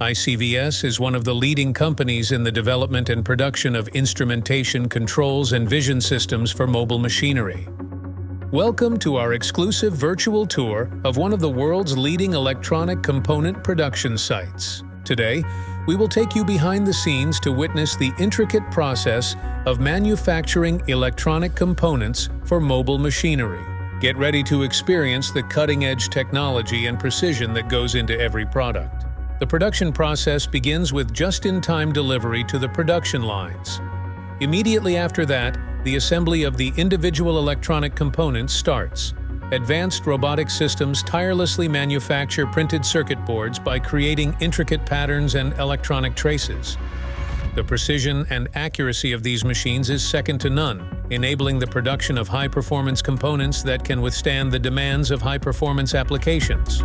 ICVS is one of the leading companies in the development and production of instrumentation, controls, and vision systems for mobile machinery. Welcome to our exclusive virtual tour of one of the world's leading electronic component production sites. Today, we will take you behind the scenes to witness the intricate process of manufacturing electronic components for mobile machinery. Get ready to experience the cutting-edge technology and precision that goes into every product. The production process begins with just-in-time delivery to the production lines. Immediately after that, the assembly of the individual electronic components starts. Advanced robotic systems tirelessly manufacture printed circuit boards by creating intricate patterns and electronic traces. The precision and accuracy of these machines is second to none, enabling the production of high-performance components that can withstand the demands of high-performance applications.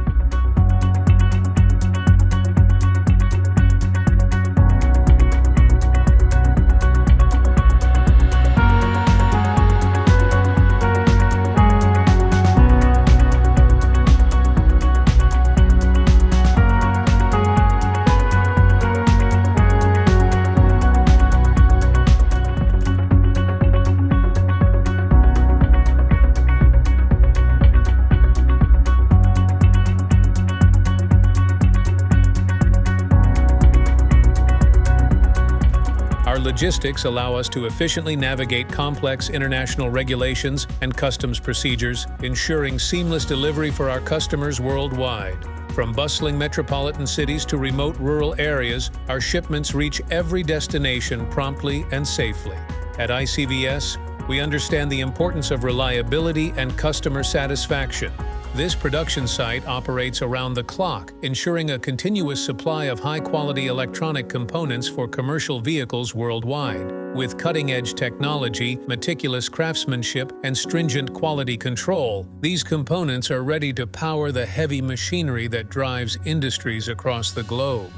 Our logistics allow us to efficiently navigate complex international regulations and customs procedures, ensuring seamless delivery for our customers worldwide. From bustling metropolitan cities to remote rural areas, our shipments reach every destination promptly and safely. At ICVS, we understand the importance of reliability and customer satisfaction. This production site operates around the clock, ensuring a continuous supply of high-quality electronic components for commercial vehicles worldwide. With cutting-edge technology, meticulous craftsmanship, and stringent quality control, these components are ready to power the heavy machinery that drives industries across the globe.